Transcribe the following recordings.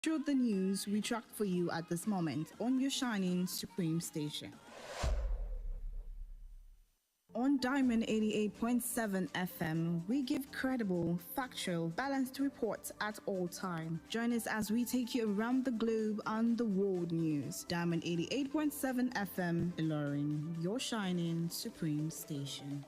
Through the news we tracked for you at this moment on your shining supreme station. On Diamond 88.7 FM, we give credible, factual, balanced reports at all time. Join us as we take you around the globe on the world news. Diamond 88.7 FM, Iroyin, your shining supreme station.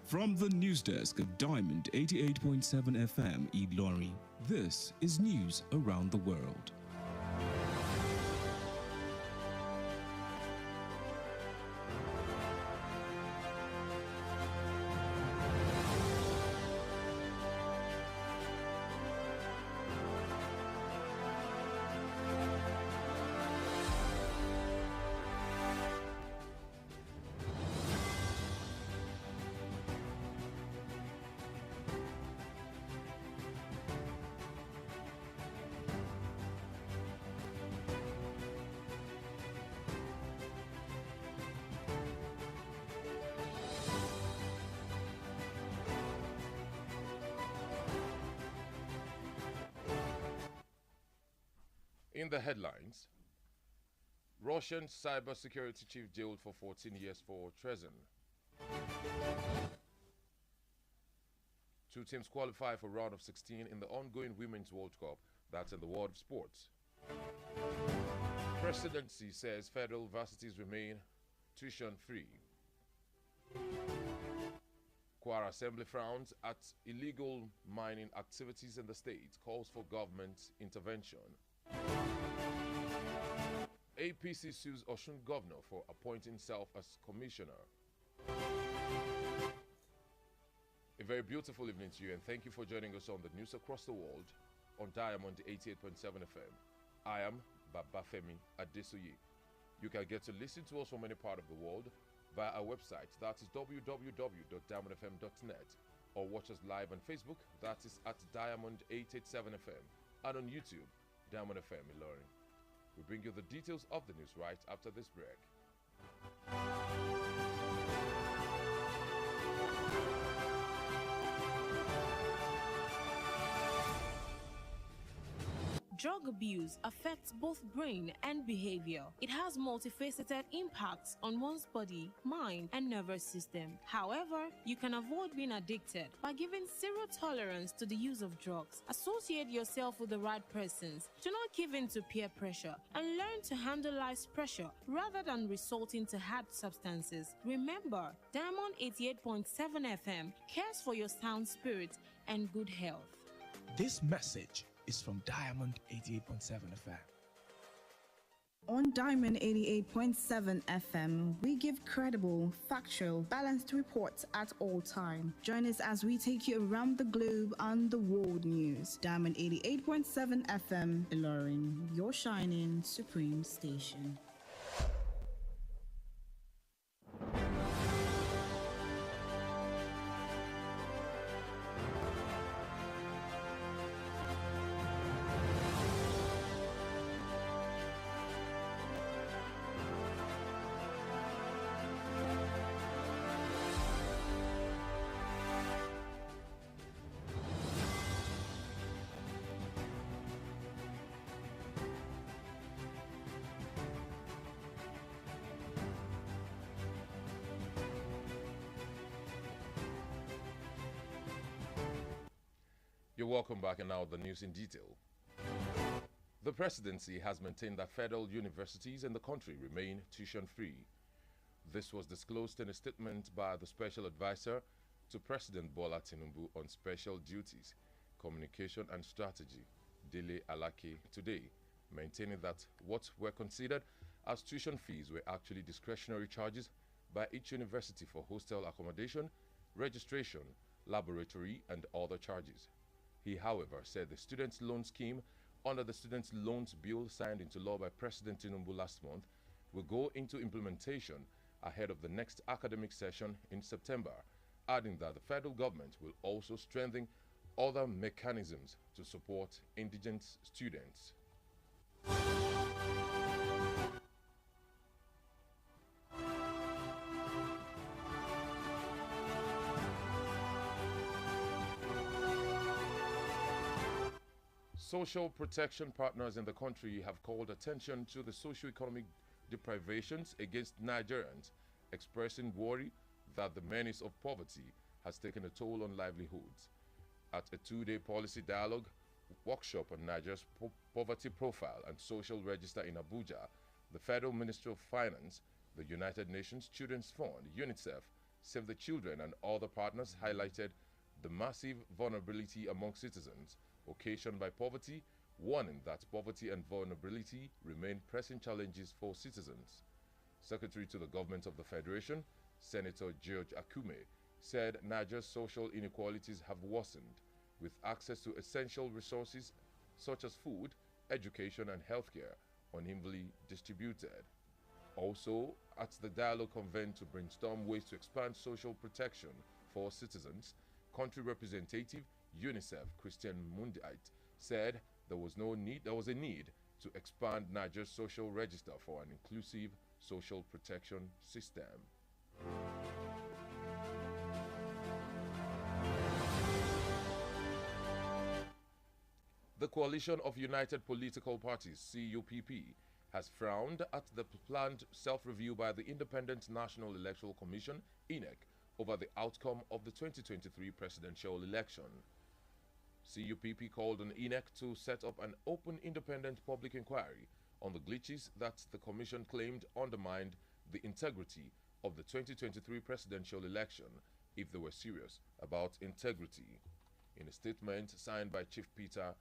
From the news desk of Diamond 88.7 FM Ilorin, this is news around the world. In the headlines, Russian cybersecurity chief jailed for 14 years for treason. Two teams qualify for round of 16 in the ongoing Women's World Cup. That's in the world of sports. Presidency says federal universities remain tuition-free. Kwara Assembly frowns at illegal mining activities in the state, calls for government intervention. APC sues Osun governor for appointing self as commissioner. A very beautiful evening to you, and thank you for joining us on the news across the world on Diamond 88.7 FM. I am Babafemi Adesoye. You can get to listen to us from any part of the world via our website, that is www.diamondfm.net, or watch us live on Facebook, that is at Diamond 887 FM, and on YouTube, Diamond FM Ilorin. We bring you the details of the news right after this break. Drug abuse affects both brain and behavior. It has multifaceted impacts on one's body, mind, and nervous system. However, you can avoid being addicted by giving zero tolerance to the use of drugs. Associate yourself with the right persons. Do not give in to peer pressure and learn to handle life's pressure rather than resorting to hard substances. Remember, Diamond 88.7 FM cares for your sound spirit and good health. This message is from Diamond 88.7 FM. On Diamond 88.7 FM, we give credible, factual, balanced reports at all time. Join us as we take you around the globe on the world news. Diamond 88.7 FM, Ilorin, your shining supreme station. You're welcome back, and now the news in detail. The presidency has maintained that federal universities in the country remain tuition-free. This was disclosed in a statement by the Special Advisor to President Bola Tinubu on Special Duties, Communication and Strategy, Dele Alake, today, maintaining that what were considered as tuition fees were actually discretionary charges by each university for hostel accommodation, registration, laboratory, and other charges. He, however, said the Students' Loan Scheme under the Students' Loans Bill signed into law by President Tinubu last month will go into implementation ahead of the next academic session in September, adding that the federal government will also strengthen other mechanisms to support indigent students. Social protection partners in the country have called attention to the socio-economic deprivations against Nigerians, expressing worry that the menace of poverty has taken a toll on livelihoods. At a two-day policy dialogue workshop on Nigeria's poverty profile and social register in Abuja, the Federal Ministry of Finance, the United Nations Children's Fund, UNICEF, Save the Children, and other partners highlighted the massive vulnerability among citizens occasioned by poverty, warning that poverty and vulnerability remain pressing challenges for citizens. Secretary to the Government of the Federation, Senator George Akume, said Nigeria's social inequalities have worsened, with access to essential resources such as food, education, and healthcare unevenly distributed. Also, at the dialogue convened to brainstorm ways to expand social protection for citizens, country representative UNICEF Christian Mundite said there was a need to expand Nigeria's social register for an inclusive social protection system. The Coalition of United Political Parties, CUPP, has frowned at the planned self-review by the Independent National Electoral Commission, INEC, over the outcome of the 2023 presidential election. CUPP called on INEC to set up an open independent public inquiry on the glitches that the commission claimed undermined the integrity of the 2023 presidential election if they were serious about integrity. In a statement signed by Chief Peter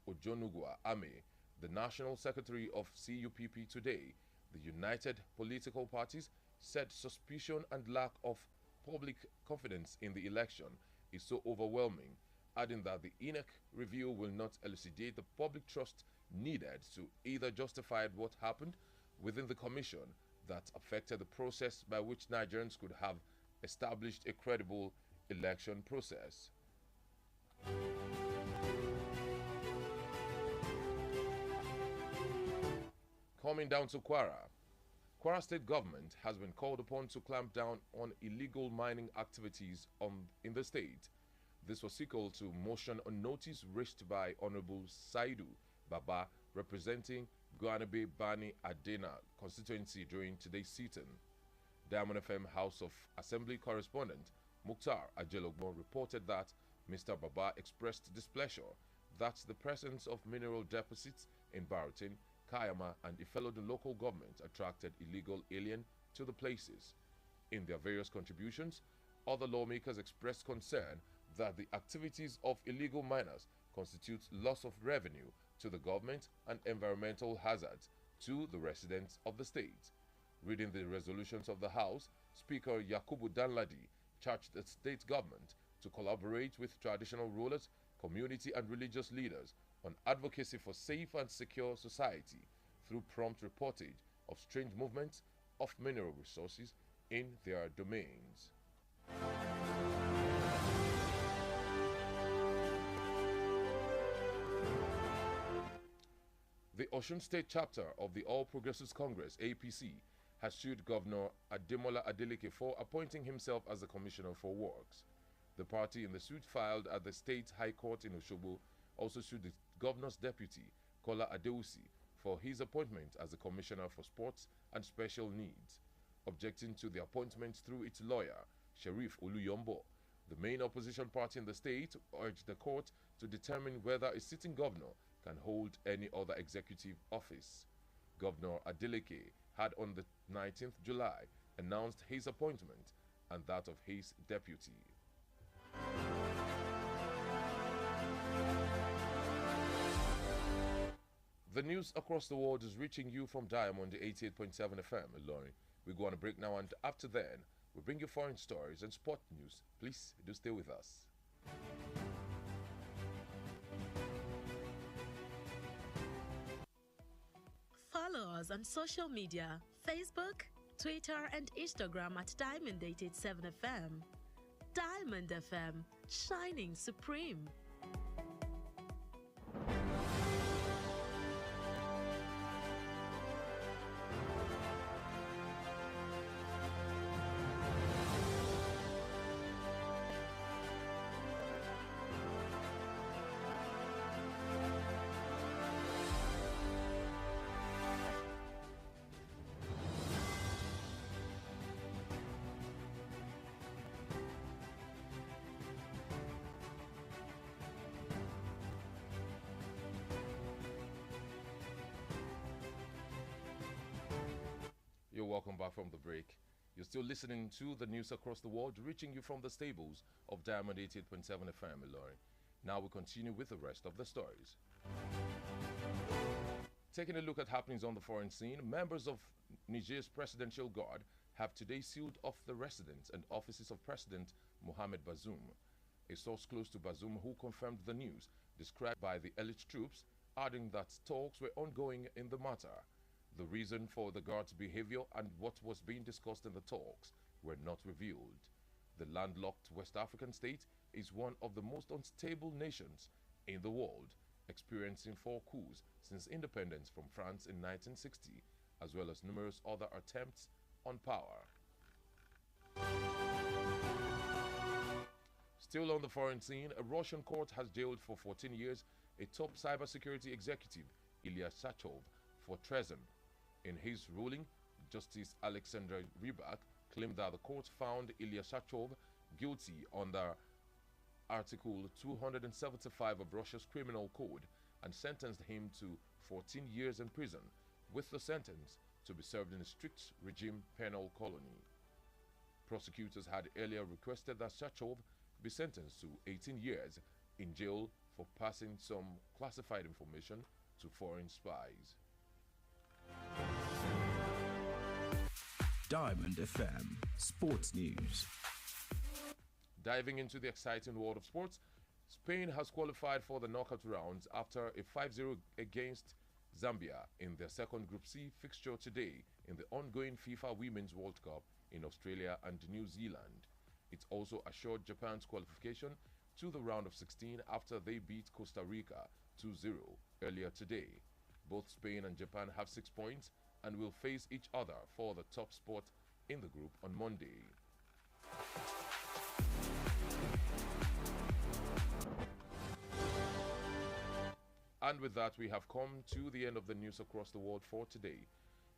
Ojonugwa Ame, the National Secretary of CUPP today, the United Political Parties said suspicion and lack of public confidence in the election is so overwhelming, adding that the INEC review will not elucidate the public trust needed to either justify what happened within the commission that affected the process by which Nigerians could have established a credible election process. Coming down to Kwara State government has been called upon to clamp down on illegal mining activities in the state. This was equal to motion on notice raised by Honorable Saidu Baba, representing Guanabe Bani Adena constituency during today's sitting. Diamond FM House of Assembly correspondent Mukhtar Ajelogbo reported that Mr. Baba expressed displeasure that the presence of mineral deposits in Baratin, Kayama, and Ifelodun local government attracted illegal alien to the places. In their various contributions, other lawmakers expressed concern that the activities of illegal miners constitute loss of revenue to the government and environmental hazards to the residents of the state. Reading the resolutions of the House, Speaker Yakubu Danladi charged the state government to collaborate with traditional rulers, community and religious leaders on advocacy for safe and secure society through prompt reportage of strange movements of mineral resources in their domains. The Osun State chapter of the All Progressives Congress, APC, has sued Governor Ademola Adeleke for appointing himself as the Commissioner for Works. The party in the suit filed at the State High Court in Osogbo also sued the governor's deputy, Kola Adeusi, for his appointment as the Commissioner for Sports and Special Needs. Objecting to the appointment through its lawyer, Sheriff Oluyombo, the main opposition party in the state urged the court to determine whether a sitting governor can hold any other executive office. Governor Adeleke had on the 19th July announced his appointment and that of his deputy. The news across the world is reaching you from Diamond 88.7 FM in Ilorin. We go on a break now, and after then, we bring you foreign stories and sport news. Please do stay with us. Follow us on social media, Facebook, Twitter and Instagram at Diamond 887 FM. Diamond FM, shining supreme. You're welcome back from the break. You're still listening to the news across the world, reaching you from the stables of Diamond 88.7 FM, Ilorin. Now we continue with the rest of the stories. Taking a look at happenings on the foreign scene, members of Niger's Presidential Guard have today sealed off the residence and offices of President Mohamed Bazoum. A source close to Bazoum who confirmed the news, described by the elite troops, adding that talks were ongoing in the matter. The reason for the guard's behavior and what was being discussed in the talks were not revealed. The landlocked West African state is one of the most unstable nations in the world, experiencing 4 coups since independence from France in 1960, as well as numerous other attempts on power. Still on the foreign scene, a Russian court has jailed for 14 years a top cybersecurity executive, Ilya Shachov, for treason. In his ruling, Justice Alexander Rybak claimed that the court found Ilya Shachov guilty under Article 275 of Russia's Criminal Code and sentenced him to 14 years in prison, with the sentence to be served in a strict regime penal colony. Prosecutors had earlier requested that Shachov be sentenced to 18 years in jail for passing some classified information to foreign spies. Diamond FM Sports News. Diving into the exciting world of sports, Spain has qualified for the knockout rounds after a 5-0 against Zambia in their second Group C fixture today in the ongoing FIFA Women's World Cup in Australia and New Zealand. It also assured Japan's qualification to the round of 16 after they beat Costa Rica 2-0 earlier today. Both Spain and Japan have 6 points and will face each other for the top spot in the group on Monday. And with that, we have come to the end of the news across the world for today.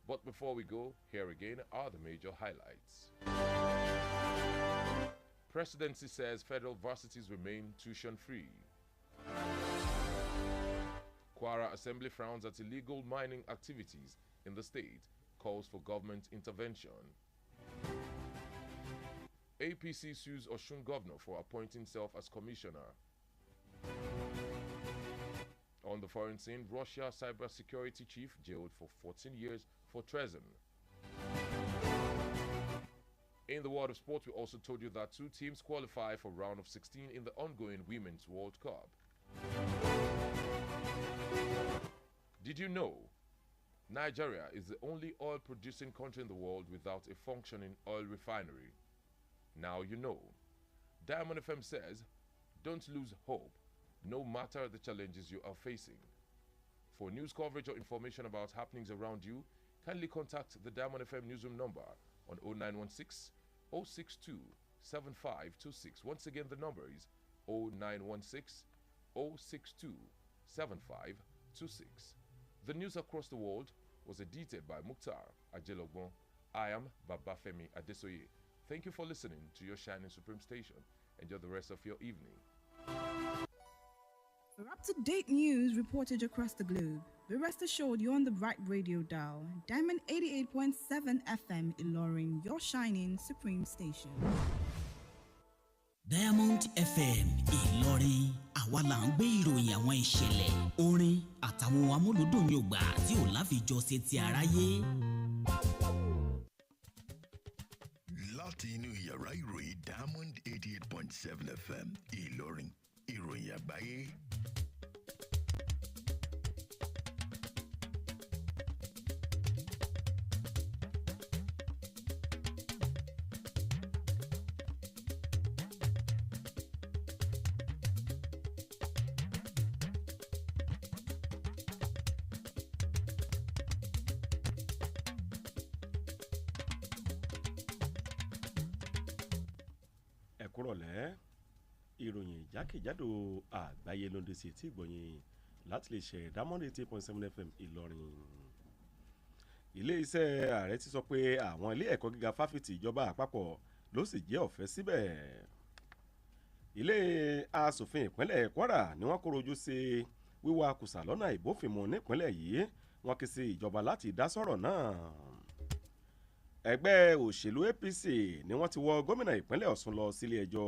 But before we go, here again are the major highlights. Presidency says federal varsities remain tuition-free. Kwara Assembly frowns at illegal mining activities in the state, calls for government intervention. APC sues Osun governor for appointing self as commissioner. On the foreign scene, Russia cybersecurity chief jailed for 14 years for treason. In the world of sport, we also told you that 2 teams qualify for round of 16 in the ongoing Women's World Cup. Did you know Nigeria is the only oil-producing country in the world without a functioning oil refinery? Now you know. Diamond FM says, don't lose hope, no matter the challenges you are facing. For news coverage or information about happenings around you, kindly contact the Diamond FM newsroom number on 0916 062 7526. Once again, the number is 0916 062 7526. The news across the world was edited by Mukhtar Ajelogbon. I am Babafemi Adesoye. Thank you for listening to your Shining Supreme station. Enjoy the rest of your evening. For up-to-date news reported across the globe, be rest assured you're on the right radio dial. Diamond 88.7 FM Ilorin, your shining supreme station. Diamond FM Ìlọrin, àwa là ń gbé ìròyìn àwọn ìṣẹ̀lẹ̀ orin àtàwọn amúlùdùn yògbà tí ò láfijọ́ ṣe ti aráyé. Láti inú yàrá ìròyìn Diamond 88.7 FM Ìlọrin, ìròyìn àgbáyé. Ẹ̀kúrọ̀lẹ́ ìròyìn jákèjádò àgbáyé ló ń dé sí etí ìgbọ̀nyìn láti lè ṣe Diamond 88.7 FM Ìlọrin. Ilé-iṣẹ́ ààrẹ ti sọ pé àwọn ilé ẹ̀kọ́ gíga fáfitì ìjọba àpapọ̀ ló sì jẹ́ ọ̀fẹ́ síbẹ̀. Ilé asòfin ìpínlẹ̀ Kwara ni wọ́n kóró ojú sí wíwá kùsà lọ́nà ìbófinmu nípínlẹ̀ yìí, wọ́n ké sí ìjọba láti dá sọ̀rọ̀ náà. ẹgbẹ́ òṣèlú APC ni wọ́n ti wọ́ gómìnà ìpínlẹ̀ Ọ̀ṣun lọ sílé ẹjọ́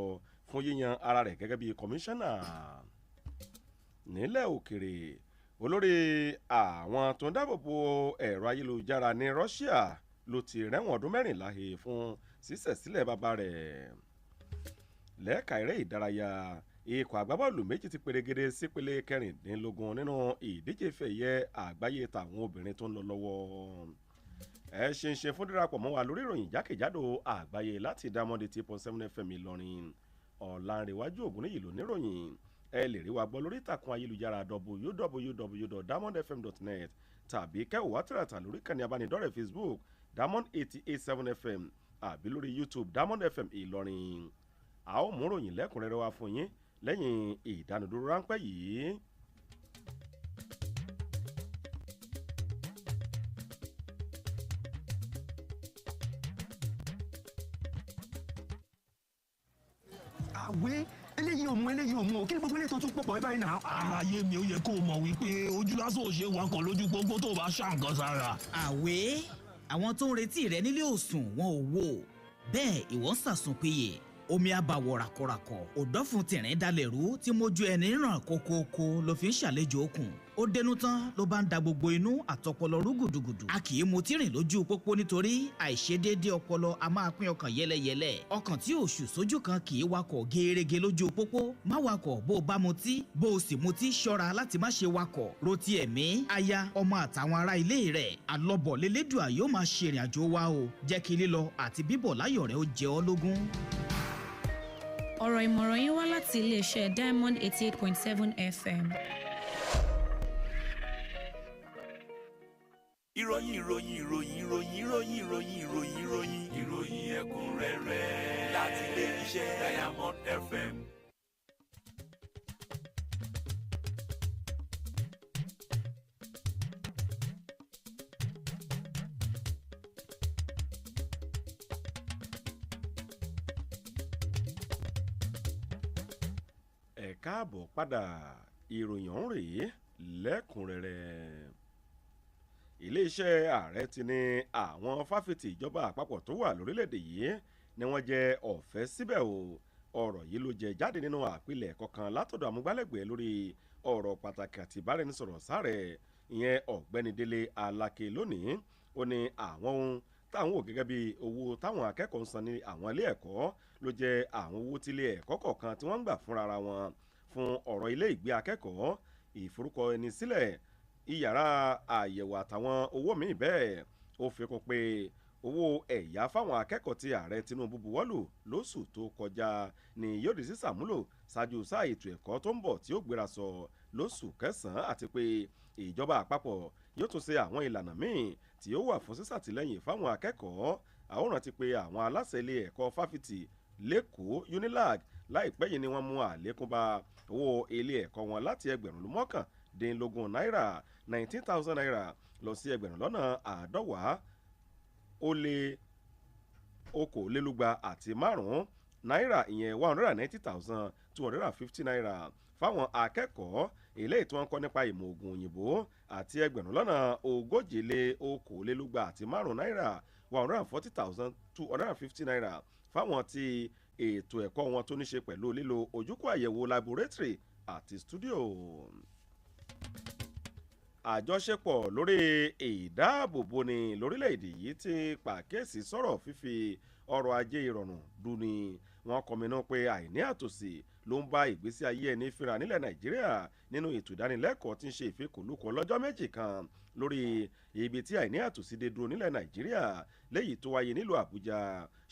fún yíyan ara rẹ̀ gẹ́gẹ́ bí kọmíṣánná. Nílẹ̀ òkèrè olórí àwọn tó ń dáàbòbò ẹ̀rọ ayélujára ní Russia ló ti rẹ́wọ̀n ọdún 14 he fún sísẹ̀sílẹ̀ bàbá rẹ̀. Lẹ́ka eré ìdárayá ikọ̀ agbábọ́ọ̀lù méjì ti perégedé sípele 16 nínú ìdíje fẹ̀yẹ àgbáyé tàwọn obìnrin tó ń lọ lọ́wọ́. Ẹ ṣe fún dídarapọ̀ mọ́ wa lórí ìròyìn jákèjádò àgbáyé láti Diamond 88.7 FM Ìlọrin. Ọlarewaju Ogunniyi ló níròyìn. Ẹ lè rí wa gbọ́ lórí ìtàkùn ayélujára www.diamondfm.net tàbí kẹ́wò wá tààràtà lórí ìkànnì abánidọ́rẹ̀ẹ́ Facebook Diamond 88.7 FM àbí lórí YouTube Diamond FM Ìlọrin. A ó mú ròyìn lẹ́kùnrẹ́rẹ́ wá fún yín lẹ́yìn ìdánudúró ráńpẹ́ yìí. Àwé eléyìí ò mú kí ni gbogbo eléyìí tó tún pọ̀pọ̀ báyìí náà. Àlàyé mi ò yẹ kó o mọ̀ wípé ojú lásán ò ṣe wakọ̀ lójú pópó tó bá ṣàǹkan sára. Àwé àwọn tó ń retí rẹ nílé òsùn wọn ò wò bẹ́ẹ̀ ìwọ ń sàsùn péye omi àbàwọ̀ ràkọ̀ràkọ̀ òdọ́fun tìrín dalẹ̀ rú tí mójú ẹni ràn kókókó ló fi ń ṣàlejò okùn ó dénú tán ló bá ń da gbogbo inú àtọpọlọ rú gùdùgùdù a kì í mutí rìn lójú pópó nítorí àìṣedéédé ọpọlọ a máa pín ọkàn yẹlẹyẹlẹ ọkàn tí òṣù sójú kan kì í wakọ̀ gẹ́rẹ́gẹ́ lójú pópó má wakọ̀ bó o bá mutí bó o sì mutí ṣọ́ra láti má ṣe wakọ̀ rotí ẹ̀mí aya ọmọ àtàwọn ará ilé rẹ̀ àlọ́bọ̀ lélẹ́dùà yóò máa ṣe ìrìn àjò wa o jẹ́ kí lílọ àti bíbọ̀ láyọ̀ rẹ̀ ó jẹ ọ́ lógún. Ọ̀rọ̀ ìmọ̀ràn yín wá láti iléeṣẹ́ Diamond 88.7 FM. ìròyìn ẹ̀kúnrẹ́rẹ́ láti iléeṣẹ́ Diamond FM. Káàbọ̀ padà ìròyìn ọ̀hún rèé lẹ́kùnrẹ́rẹ́. Iléeṣẹ́ ààrẹ ti ní àwọn fáfitì ìjọba àpapọ̀ tó wà lórílẹ̀‐èdè yìí ni wọ́n jẹ ọ̀fẹ́ síbẹ̀ o. Ọ̀rọ̀ yìí ló jẹ jáde nínú àpilẹ̀kọ kan látọ̀dọ̀ amúgbálẹ́gbẹ̀ẹ́ lórí ọ̀rọ̀ pàtàkì àti ìbáraẹnisọ̀rọ̀ sáré ìyẹn ọ̀gbẹ́ni Délé Aláké lónìí. Ó ní àwọn ohun táwọn ò gẹ́gẹ́ bí owó táwọn akẹ́kọ̀ọ́ ń san ní àwọn ilé ẹ̀kọ́ ló jẹ́ àwọn owó tí ilé ẹ̀kọ́ kọ̀ọ̀kan tí wọ́n ń gbà fúnra wọn fún ọ̀rọ̀ ilé ìgbé akẹ́kọ̀ọ́ ìforúkọ ẹni sílẹ̀ ìyàrá àyẹ̀wò àtàwọn owó míì bẹ́ẹ̀. Ó fi kún pé owó ẹ̀yà fáwọn akẹ́kọ̀ọ́ tí ààrẹ Tinubu buwọ́lù lóṣù tó kọjá ni yóò di sísàmúlò ṣáájú sáà ètò ẹ̀kọ́ tó ń bọ̀ tí ó gbéra sọ lóṣù kẹsàn-án àti pé ìjọba àpapọ̀ yóò tún ṣe àwọn ìlànà míì tí ó wà fún sísàtìlẹ́yìn fáwọn akẹ́kọ̀ọ́. Àwòrán ti pé àwọn aláṣẹ ilé ẹ̀kọ́ fáfitì lẹ́kọ̀ọ́ UNILAG láìpẹ́ yìí ni wọ́n mú àlékún bá owó ilé ẹ̀kọ́ wọn láti ẹgbẹ̀rún mọ́kàndínlógún náírà 19,000 naira lọ sí ẹgbẹ̀rún lọ́nà àádọ́wàá ó lé okòólélúgba àti márùn-ún náírà ìyẹn 190,250 naira fáwọn akẹ́kọ̀ọ́ eléyìí tí wọ́n ń kọ́ nípa ìmọ̀ ògùn òyìnbó àti ẹgbẹ̀rún lọ́nà ogójì lé okòólélúgba àti márùn-ún náírà 140,250 naira fáwọn tí ètò ẹ̀kọ́ wọn tó ní ṣe pẹ̀lú lílo ojúkò àyẹ̀wò laboratory àti studio. Àjọṣepọ̀ lórí ìdáàbòbò ní lórílẹ̀‐èdè yìí ti pàkíyèsí sọ̀rọ̀ fífi ọrọ̀ ajé ìrọ̀rùn dùnì. Wọ́n kọminú pé àìní àtòsí ló ń bá ìgbésí ayé ẹni fínra nílẹ̀ Nàìjíríà nínú ètò ìdánilẹ́kọ̀ọ́ tí ń ṣe ìfikùnlukùn lọ́jọ́ méjì kan lórí ibi tí àìní àtòsí dé dúró nílẹ̀ Nàìjíríà léyìí tó wáyé nílùú Àbújá.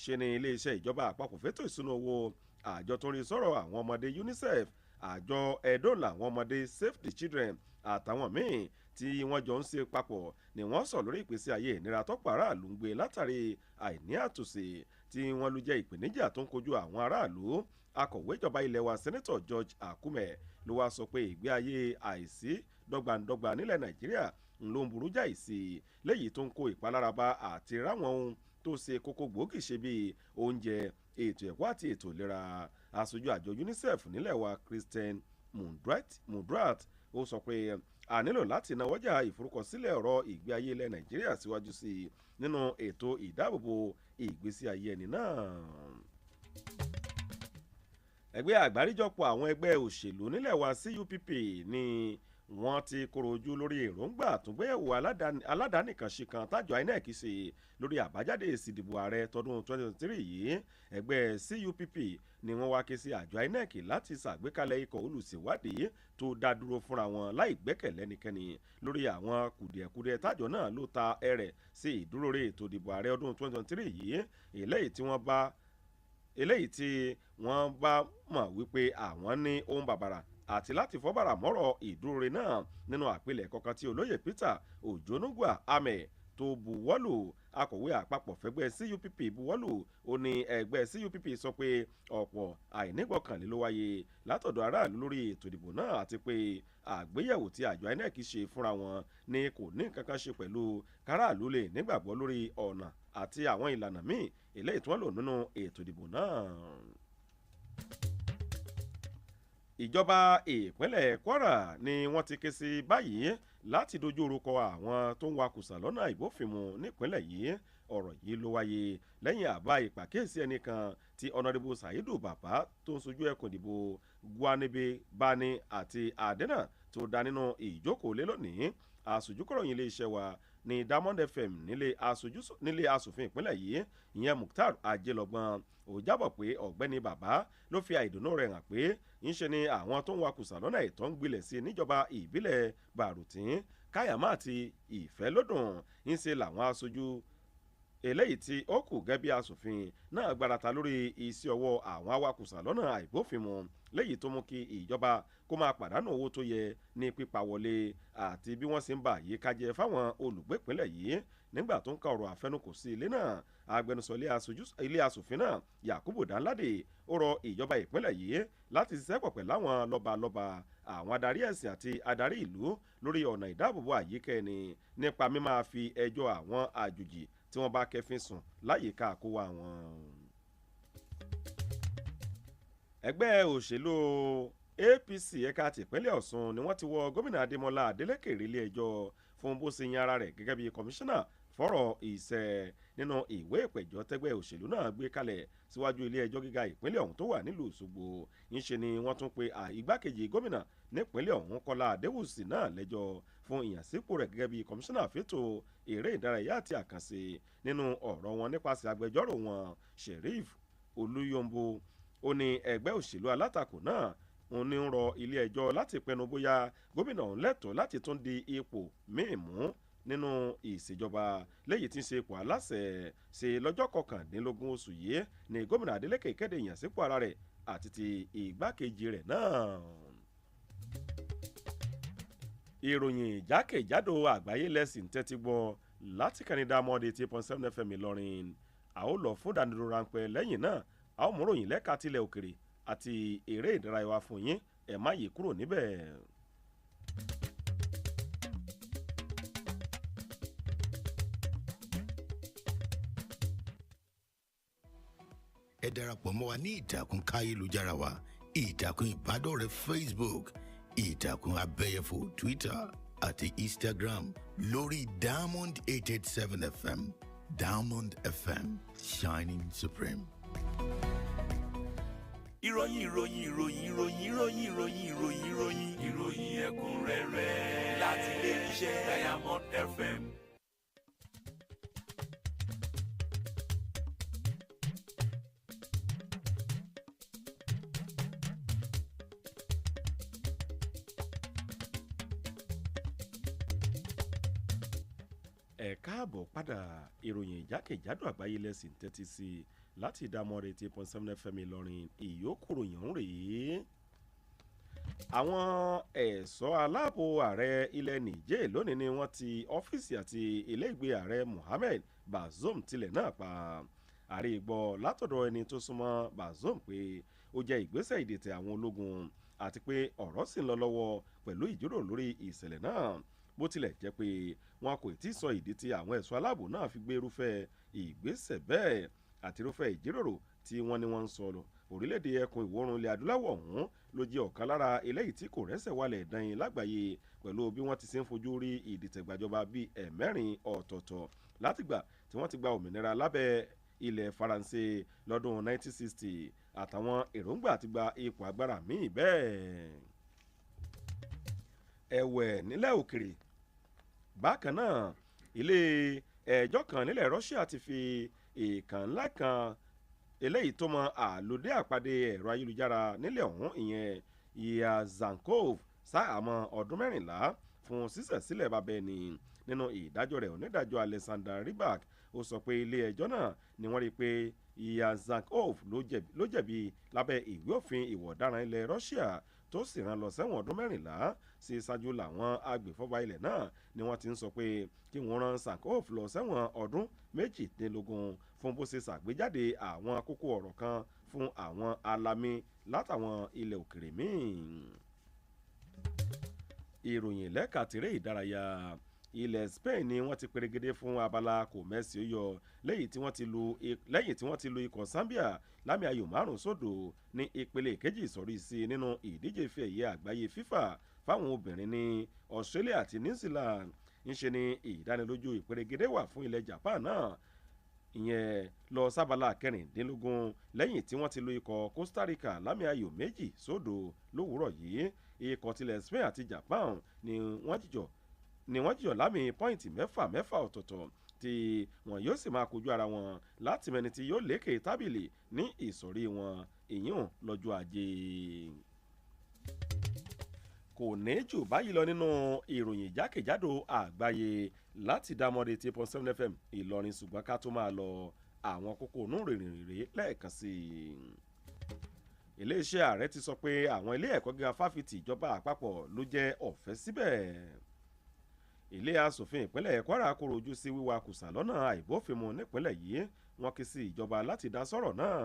Ṣe ni iléeṣẹ́ ìjọba àpapọ̀ fétò ìṣúná owó, àjọ tó ń rí sọ̀rọ̀ àwọn ọmọdé UNICEF, àjọ ẹ̀dọ́là àwọn ọmọdé Save the Children àtàwọn míì tí wọ́n jọ ń ṣe papọ̀ ni wọ́n sọ lórí ìpèsè ayé ìnira tọ́pọ̀ aráàlú ń gbé látàrí àìní àtòsí tí wọ́n ló jẹ́ ìpèníjà tó ń kojú àwọn aráàlú. Akọ̀wé ìjọba ilẹ̀ wa Sẹ́nẹ́tọ̀ George Akume ló wá sọ pé ìgbé ayé àìsí dọ́gbandọ́gba nílẹ̀ Nàìjíríà ń ló ń burú jáì sí i léyìí tó ń kó ìpalára bá àti ráwọn ohun tó ṣe kókó gbòógì ṣe bíi oúnjẹ, ètò ẹ̀kọ́ àti ètò ìlera. Aṣojú àjọ UNICEF nílẹ̀ wa Christian Mundrat ó sọ pé a nílò láti nawọ́jà ìforúkọsílẹ̀ ọ̀rọ̀ ìgbé ayé ilẹ̀ Nàìjíríà síwájú sí i nínú ètò ìdáàbòbò ìgbésí ayé ẹni náà. Ẹgbẹ́ àgbáríjọpọ̀ àwọn ẹgbẹ́ òṣèlú nílẹ̀ wa CUPP ni wọ́n ti koro ojú lórí èròǹgbà àtúngbéyẹ̀wò aládàáníkànṣe kan tájọ INEC ṣe lórí àbájáde èsì ìdìbò ààrẹ tọdún 2023 yìí. Ẹgbẹ́ CUPP ni wọ́n wá ké sí àjọ INEC láti ṣàgbékalẹ̀ ikọ̀ olùṣèwádìí tó dá dúró fúnra wọn láì gbẹ́kẹ̀lé ẹnikẹ́ni lórí àwọn kùdìẹ̀kudiẹ tájọ náà ló ta ẹrẹ̀ sí ìdúróore ètò ìdìbò ààrẹ ọdún 2023 yìí, eléyìí tí wọ́n bá mọ̀ wípé àwọn ní ohun bàbàrà àti láti fọ́bàrà mọ́rọ̀ ìdúróore náà nínú àpilẹ̀kọ kan tí olóyè Peter Ojonugwa Ame tó buwọ́lù. Akọ̀wé àpapọ̀ fẹ́gbẹ́ CUPP buwọ́lù. Ó ní ẹgbẹ́ CUPP sọ pé ọ̀pọ̀ àìnígbọ̀kànlé ló wáyé látọ̀dọ̀ aráàlú lórí ètò ìdìbò náà àti pé àgbéyẹ̀wò tí àjọ INEC ṣe fúnra wọn ni kò ní nǹkan kan ṣe pẹ̀lú káràlú lè nígbàgbọ́ lórí ọ̀nà àti àwọn ìlànà míì eléyìí tí wọ́n lò nínú ètò ìdìbò náà. Ìjọba ìpínlẹ̀ Kwara ni wọ́n ti ké sí báyìí láti dojú orúkọ àwọn tó ń wakùsà lọ́nà ìbófinmu nípínlẹ̀ yìí. Ọ̀rọ̀ yìí ló wáyé lẹ́yìn àbá ìpàkíyèsí ẹnìkan tí ọ̀nàdìbò Saidu Bàbá tó ń sojú ẹkùn ìdìbò Gwanebe Bani àti Adena tó dá nínú ìjókòó lé lónìí. Aṣojúkọ̀ròyìn iléeṣẹ́ wa ní Diamond FM nílé asòfin ìpínlẹ̀ yìí ìyẹn Mukhtar Ajélọ́gbọ́n ó jábọ̀ pé ọ̀gbẹ́ni Bàbá ló fi àìdùnnú rẹ̀ hàn pé ńṣe ni àwọn tó ń wakùsà lọ́nà ìtọ́ ń gbilẹ̀ sí níjọba ìbílẹ̀ Bàrùtín Káyàmá àti Ìfẹ́lódùn ńṣe làwọn aṣojú eléyìí tí ó kù gẹ́gẹ́ bí asòfin náà gbarata lórí iṣẹ́ ọwọ́ àwọn awakùsà lọ́nà àìbófinmu léyìí tó mú kí ìjọba kó máa pàdánù owó tó yẹ ní pípa wọlé àti bí wọ́n sì ń bà yí kájẹ fáwọn olùgbé ìpínlẹ̀ yìí. Nígbà tó ń ka ọ̀rọ̀ àfẹnukò sí ilé náà, agbẹnusọ ilé asòfin náà Yakubu Danlade ó rọ ìjọba ìpínlẹ̀ yìí láti ṣiṣẹ́ pọ̀ pẹ̀lú àwọn lọ́balọ́ba, àwọn adarí ẹ̀sìn àti adarí ìlú lórí ọ̀nà ìdáàbòbò àyíká ẹni nípa mímáa fi ẹjọ́ àwọn àjòjì tí wọ́n bá kẹfin sùn láyìíká àkówá wọn. Ẹgbẹ́ òṣèlú APC ẹ̀ka tìpínlẹ̀ Ọ̀ṣun ni wọ́n ti wọ gómìnà Adémọ́lá Adélékè ilé ẹjọ́ fún bó ṣe yan ara rẹ̀ gẹ́gẹ́ bí kọmíṣánná fọ́rọ̀ ìṣẹ́ nínú ìwé ìpẹ̀jọ́ tẹ́gbẹ́ òṣèlú náà gbé kalẹ̀ síwájú ilé ẹjọ́ gíga ìpínlẹ̀ ọ̀hún tó wà nílùú Òṣogbo. Ńṣe ni wọ́n tún pe igbákejì gómìnà nípínlẹ̀ ọ̀hún Kọ́lá Adéwùsì náà lẹ́jọ́ fún ìyànsípò rẹ̀ gẹ́gẹ́ bí kọmíṣánná fẹ́tò eré ìdárayá àti àkànṣe. Nínú ọ̀rọ̀ wọn nípasẹ̀ agbẹjọ́rò wọn Sheriff Olúyọ̀ǹbó, ó ní ẹgbẹ́ òṣèlú alátakò náà òun ní ń rọ ilé ẹjọ́ láti pinnu bóyá gómìnà ọ̀hún lẹ́tọ̀ọ́ láti tún di ipò míì mú nínú ìṣèjọba léyìí tí ń ṣe ipò aláṣẹ. Ṣe lọ́jọ́ 19 oṣù yìí ni gómìnà Adeleke kéde ìyànsípò ara rẹ̀ àti ti ìgbákejì rẹ̀ náà. Ìròyìn jákèjádò àgbáyé lẹ́sìn tẹ́tí gbọ́ láti kànídà mọ́ọ̀dé 8.7 FM Ìlọrin. A ó lọ fún ìdánidúró ráńpẹ́ lẹ́yìn náà a ó mú ròyìn lẹ́ka tilẹ̀ òkèrè àti eré ìdárayá wa fún yín, ẹ má yí kúrò níbẹ̀. Ẹ darapọ̀ mọ́ wa ní ìtàkùn káyélujára wa, ìtàkùn ìbádọ́rẹ̀ẹ́ Facebook, ìtàkùn abẹ́yẹfò Twitter àti Instagram lórí Diamond 887 FM. Diamond FM, shining supreme. ìròyìn ẹ̀kúnrẹ́rẹ́ láti ilé iṣẹ́ Diamond FM. Ẹ káàbọ̀ padà. Ìròyìn jákèjádò àgbáyé lẹ́sìn tẹ́tí sí láti ìdámọ́re 8.7 FM Ìlọrin. Ìyókù ròyìn ọ̀hún rèé. Àwọn ẹ̀ṣọ́ aláàbò ààrẹ ilẹ̀ Niger lónìí ni wọ́n ti ọ́fíìsì àti iléègbé ààrẹ Mohammed Bazoum tilẹ̀ náà pa. Ààrẹ ìgbọ́ látọ̀dọ̀ ẹni tó súnmọ́ Bazoum pé ó jẹ́ ìgbésẹ̀ ìdètẹ̀ àwọn ológun àti pé ọ̀rọ̀ sì ń lọ lọ́wọ́ pẹ̀lú ìjíròrò lórí ìṣẹ̀lẹ̀ náà. Bó tilẹ̀ jẹ́ pé wọn kò tí ì sọ ìdí tí àwọn ẹ̀ṣọ́ aláàbò náà fi gbé irúfẹ́ ìgbésẹ̀ bẹ́ẹ̀ àti irúfẹ́ ìjíròrò tí wọ́n ní wọ́n ń sọ̀rọ̀ orílẹ̀-èdè ẹkùn ìwọ̀-oòrùn ilẹ̀ adúláwọ̀ ọ̀hún ló jẹ́ ọ̀kan lára eléyìí tí kò rẹ́sẹ̀ wálẹ̀ dán-in lágbàáyé pẹ̀lú bí wọ́n ti ṣe ń fojú rí ìdìtẹ̀gbàjọba bíi ẹ̀mẹ́rin ọ̀tọ̀ọ̀tọ̀ látìgbà tí wọ́n ti gba òmìnira lábẹ́ ilẹ̀ faransé lọ́dún 1960 àtàwọn èròǹgbà àti gba ipò agbára míì bẹ́ẹ̀. ẹ̀wẹ̀ nílẹ̀ òkèrè bákan náà ilé ẹjọ́ kan nílẹ̀ Russia ti fi èèkàn ńlá kan eléyìí tó mọ àlòdé àpàdé ẹ̀rọ ayélujára nílẹ̀ ọ̀hún ìyẹn Yazankov sáàmọ́ ọdún 14 fún sísẹ̀sílẹ̀ bàbá ẹni nínú ìdájọ́ rẹ̀ onídàájọ́ Alexander Rybak ó sọ pé ilé ẹjọ́ náà ni wọ́n rí i pé Yazankov ló jẹ̀bi lábẹ́ ìwé òfin ìwà ọ̀daràn ilẹ̀ Russia tó sì rán lọ sẹ́wọ̀n ọdún 14 sí ṣáájú làwọn agbèfọ́ba ilẹ̀ náà ni wọ́n ti ń sọ pé kí wọ́n rán Yazankov lọ sẹ́wọ̀n ọdún 18 fún bó ṣe ṣàgbéjáde àwọn kókó ọ̀rọ̀ kan fún àwọn alamí látàwọn ilẹ̀ òkèrè míì. ìròyìn lẹ́ka tèrè ìdárayá ilẹ̀ Spain ni wọ́n ti perégedé fún abala kò mẹ́sì ó yọ lẹ́yìn tí wọ́n ti lu ikọ̀ Zambia lámì ayò 5-0 ní ìpele kejì ìsọ̀rí sí nínú ìdíje ife ẹ̀yẹ àgbáyé FIFA fáwọn obìnrin ní Australia àti New Zealand ńṣe ni ìdánilójú ìperégedé wà fún ilẹ̀ Japan náà ìyẹn lọ sábàlá 16 lẹ́yìn tí wọ́n ti lu ikọ̀ Costa Rica lámì ayò 2-0 lówùúrọ̀ yìí ikọ̀ tilẹ̀ Spain àti Japan ni wọ́n jìjọ lámì pọ́ìntì 6 ọ̀tọ̀ọ̀tọ̀ tí wọn yóò sì máa kojú ara wọn láti mẹni tí yóò lékè tábìlì ní ìsọ̀rí wọn ìyún lọ́jọ́ ajé. kò ní jù báyìí lọ nínú ìròyìn jákèjádò àgbáyé láti dámọ́dé 8.7 FM Ìlọrin ṣùgbọ́n ká tó máa lọ àwọn kókó inú rèrè lẹ́ẹ̀kan sí i. iléeṣẹ́ ààrẹ ti sọ pé àwọn ilé ẹ̀kọ́ gíga fáfitì ìjọba àpapọ̀ ló jẹ́ ọ̀fẹ́ síbẹ̀. ilé asòfin ìpínlẹ̀ Kwara kóró ojú sí wíwa kùsà lọ́nà àìbófinmu nípínlẹ̀ yìí wọ́n ké sí ìjọba láti dá sọ́rọ̀ náà.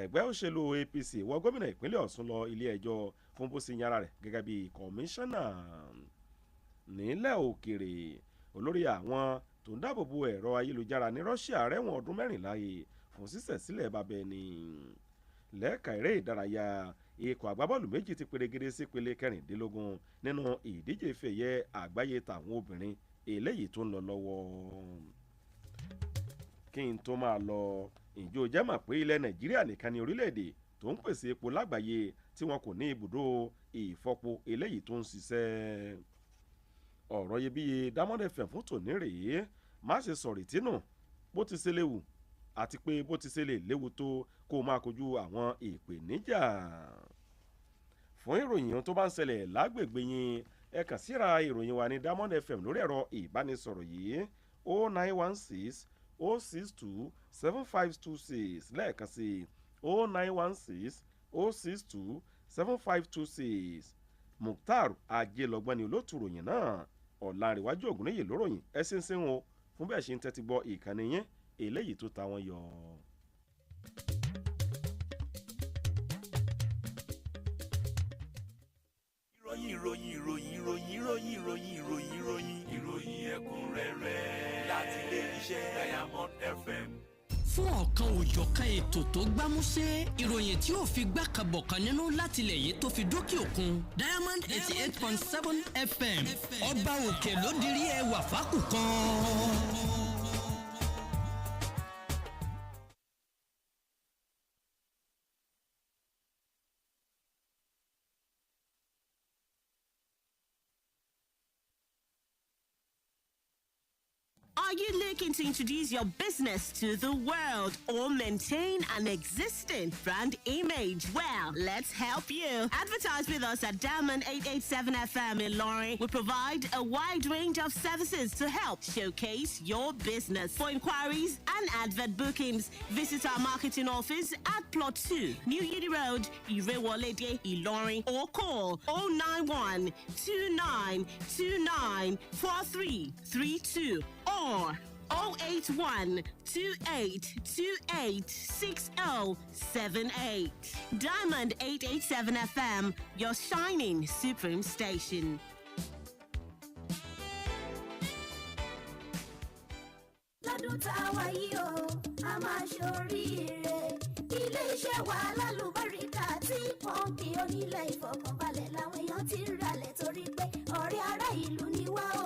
ẹgbẹ́ òṣèlú APC wọ gómìnà ìpínlẹ̀ Ọ̀ṣun lọ ilé ẹjọ́ fún bó ṣe yára rẹ̀ gẹ́gẹ́ bí kọmíṣánná. nílẹ̀ òkèrè olórí àwọn tó ń dáàbòbò ẹ̀rọ ayélujára ní Russia rẹ́wọ̀n ọdún 14 fún sísẹ̀sílẹ̀ bàbá ẹni. lẹ́ẹ̀ka eré ìdárayá ikọ̀ agbábọ́ọ̀lù méjì ti perégedé sí ìpele 16 nínú ìdíje ife ẹ̀yẹ àgbáyé tàwọn obìnrin eléyìí tó ń lọ lọ́wọ́. kí n tó máa lọ ìjọ jẹ́ mọ̀ pé ilẹ̀ Nàìjíríà nìkan ni orílẹ̀-èdè tó ń pèsè epo lágbàáyé tí wọn kò ní ibùdó ìfọpo eléyìí tó ń ṣiṣẹ́. ọ̀rọ̀ iyebíye Diamond FM fún tòní rèé má ṣe sọ̀rì tínú bó ti ṣe léwu àti pé bó ti ṣe lè léwu tó kó máa kojú àwọn ìpèníjà. fún ìròyìn tó bá ń ṣẹlẹ̀ lágbègbè yín ẹ kàn síra ìròyìn wa ní Diamond FM lórí ẹ̀rọ ìbánisọ̀rọ̀ yìí 0916 062 7526 lẹ́ẹ̀kan sí 0916 062 7526. Mukhtar Ajélọgbọ́n ni olóòtú ròyìn náà Ọ̀làǹrẹ̀wájú Ògúnníyì ló ròyìn ẹ ṣé ń ṣe wọn fún bẹ́ẹ̀ ṣe ń tẹ́tí gbọ́ ìkànnì yẹn eléyìí tó ta wọn yọ. ìròyìn ẹ̀kúnrẹ́rẹ́ láti ilé iṣẹ́ Diamond FM. fún ọ̀kan òjọ̀kan ètò tó gbámúṣé ìròyìn tí ò fi gbàkàbọ̀kan nínú láti ilẹ̀ yìí tó fi dókè òkun Diamond 88.7 FM ọba òkè ló dirí ẹwà fákùkọ. Are you looking to introduce your business to the world or maintain an existing brand image? Well, let's help you. Advertise with us at Diamond 887 FM in Ilorin. We provide a wide range of services to help showcase your business. For inquiries and advert bookings, visit our marketing office at Plot 2, New Uni Road, Irewolede, Ilorin, or call 091 2929 4332 or 081 2828 6078. Diamond 887 FM, your shining supreme station. Lọ́dún tá a wáyé o, a máa ṣoríire. rẹwà lálùbáríkà tí pọ́ǹpì onílẹ̀ ìfọkànbalẹ̀ làwọn èèyàn ti ń ralẹ̀ torí pé ọ̀rẹ́ ará ìlú ni wá o.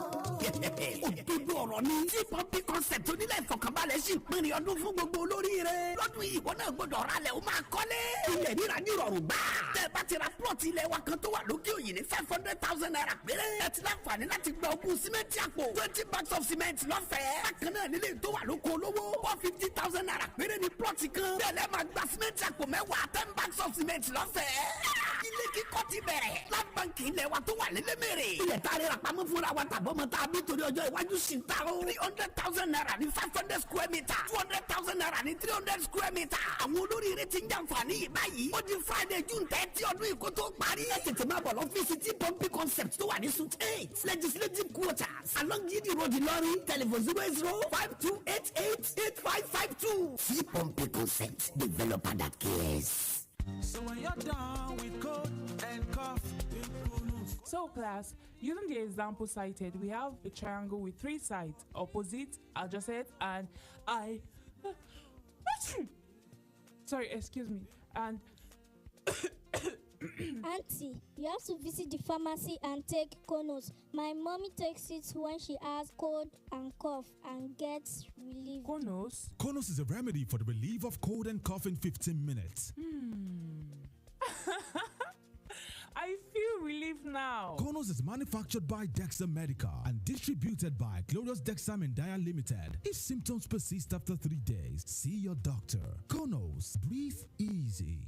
òdodo ọ̀rọ̀ ni tí pọ́ǹpì concept onílẹ̀ ìfọkànbalẹ̀ sì pinrin ọdún fún gbogbo olóríire. lọ́dún yìí ìwọ náà gbọ́dọ̀ ralẹ̀ o máa kọ́lé. ilẹ̀ ríra ní ìrọ̀rùn gbà. tẹ́ bá ti ra plọ̀tì ilẹ̀ wa kan tó wà lókè òyìn ní 500,000 naira péré. ẹ ti láǹfààní láti gba ogún símẹ́ǹtì àpò 20 bags of cement lọ́fẹ̀ẹ́. bákan náà nílé tó wà lóko olówó 150,000 naira péré ní plọ̀tì kan. bẹ́ẹ̀ lẹ́ máa gba símẹ́ǹtì àpò mẹ́wàá 10 bags of cement lọ́fẹ̀ẹ́. ilé kíkọ́ ti bẹ̀rẹ̀. lábàǹkì ilẹ̀ wa tó wà lélẹ́mẹ̀rẹ̀. ilẹ̀ tá a rẹ̀ pamọ́ fúnra wa tàbọ̀ mọ́ tá a bí torí ọjọ́ iwájú sí ń ta o. 300,000 naira ní 500 square meter. 200,000 naira ní 300 square meter. àwọn olóríire ti ń jàǹfààní yìí báyìí. ó di Friday June 30 ọdún yìí kó tó parí. ẹ tètè máa bọ̀ lọ́fíìsì tí pọ́ǹpì concept tó wà ní suite 8 legislative quarters along Yidi Road Ìlọrin. telephone 08052888552. tí pọ́ǹpì concept developer that cares. So when you're done with cold and cough, so class, using the example cited, we have a triangle with 3 sides, opposite, adjacent, and sorry, excuse me, and Auntie, you have to visit the pharmacy and take Konos. My mommy takes it when she has cold and cough and gets relief. Konos? Konos is a remedy for the relief of cold and cough in 15 minutes. I feel relief now. Konos is manufactured by Dexa Medica and distributed by Glorious Dexam and Dia Limited. If symptoms persist after 3 days, see your doctor. Konos, breathe easy.